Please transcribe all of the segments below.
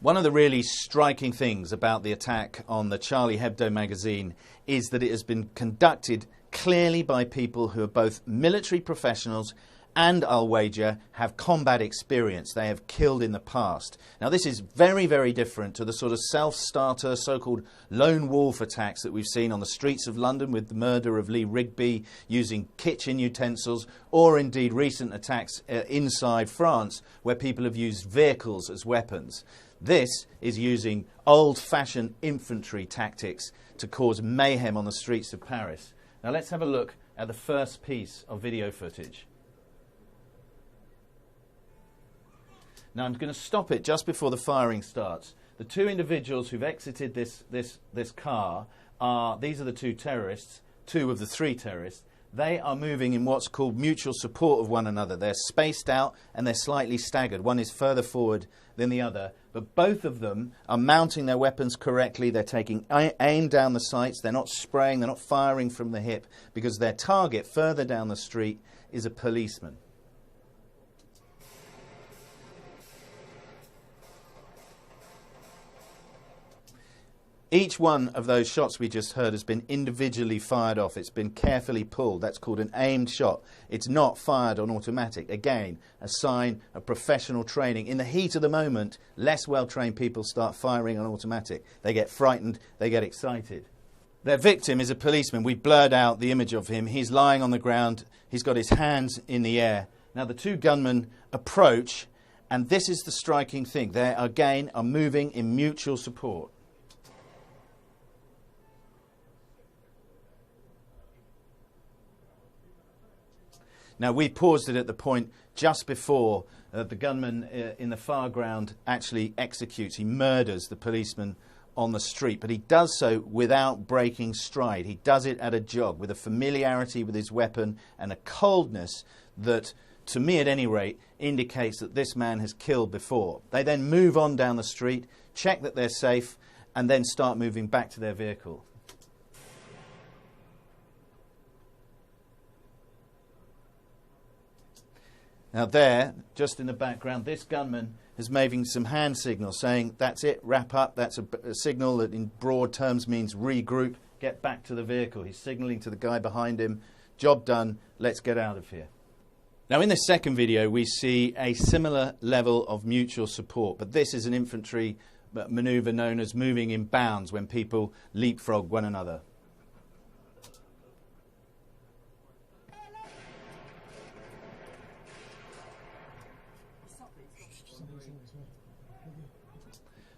One of the really striking things about the attack on the Charlie Hebdo magazine is that it has been conducted clearly by people who are both military professionals and, I'll wager, have combat experience. They have killed in the past. Now, this is very, very different to the sort of self-starter, so-called lone wolf attacks that we've seen on the streets of London with the murder of Lee Rigby using kitchen utensils, or indeed recent attacks inside France where people have used vehicles as weapons. This is using old-fashioned infantry tactics to cause mayhem on the streets of Paris. Now, let's have a look at the first piece of video footage. Now, I'm going to stop it just before the firing starts. The two individuals who've exited this car these are the two terrorists, two of the three terrorists. They are moving in what's called mutual support of one another. They're spaced out and they're slightly staggered. One is further forward than the other. But both of them are mounting their weapons correctly. They're taking aim down the sights. They're not spraying. They're not firing from the hip because their target further down the street is a policeman. Each one of those shots we just heard has been individually fired off. It's been carefully pulled. That's called an aimed shot. It's not fired on automatic. Again, a sign of professional training. In the heat of the moment, less well-trained people start firing on automatic. They get frightened. They get excited. Their victim is a policeman. We blurred out the image of him. He's lying on the ground. He's got his hands in the air. Now, the two gunmen approach, and this is the striking thing. They, again, are moving in mutual support. Now, we paused it at the point just before the gunman in the far ground actually executes. He murders the policeman on the street, but he does so without breaking stride. He does it at a jog, with a familiarity with his weapon and a coldness that, to me at any rate, indicates that this man has killed before. They then move on down the street, check that they're safe, and then start moving back to their vehicle. Now there, just in the background, this gunman is making some hand signals saying, that's it, wrap up. That's a signal that in broad terms means regroup, get back to the vehicle. He's signalling to the guy behind him, job done, let's get out of here. Now in this second video we see a similar level of mutual support, but this is an infantry manoeuvre known as moving in bounds, when people leapfrog one another.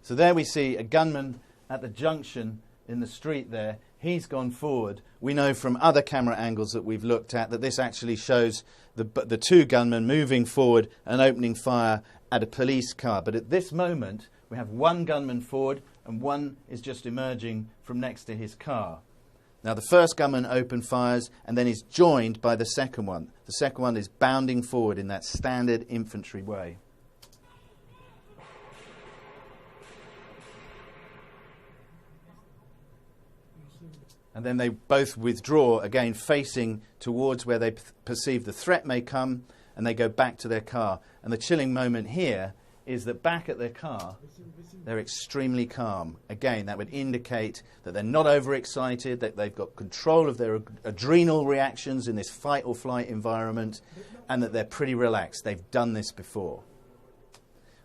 So there we see a gunman at the junction in the street there. He's gone forward. We know from other camera angles that we've looked at that this actually shows the two gunmen moving forward and opening fire at a police car. But at this moment, we have one gunman forward and one is just emerging from next to his car. Now, the first gunman opened fires and then is joined by the second one. The second one is bounding forward in that standard infantry way. And then they both withdraw, again facing towards where they perceive the threat may come, and they go back to their car. And the chilling moment here is that back at their car, they're extremely calm. Again, that would indicate that they're not overexcited, that they've got control of their adrenal reactions in this fight or flight environment, and that they're pretty relaxed. They've done this before.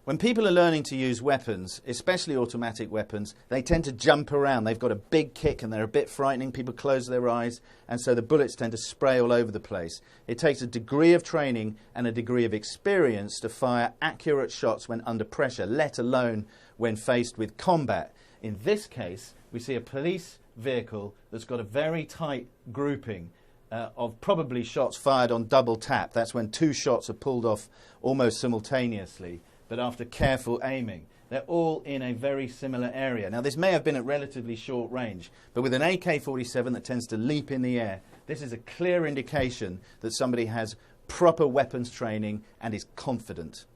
When people are learning to use weapons, especially automatic weapons, they tend to jump around. They've got a big kick and they're a bit frightening. People close their eyes, and so the bullets tend to spray all over the place. It takes a degree of training and a degree of experience to fire accurate shots when under pressure, let alone when faced with combat. In this case, we see a police vehicle that's got a very tight grouping of probably shots fired on double tap. That's when two shots are pulled off almost simultaneously, but after careful aiming. They're all in a very similar area. Now, this may have been at relatively short range, but with an AK-47 that tends to leap in the air, this is a clear indication that somebody has proper weapons training and is confident.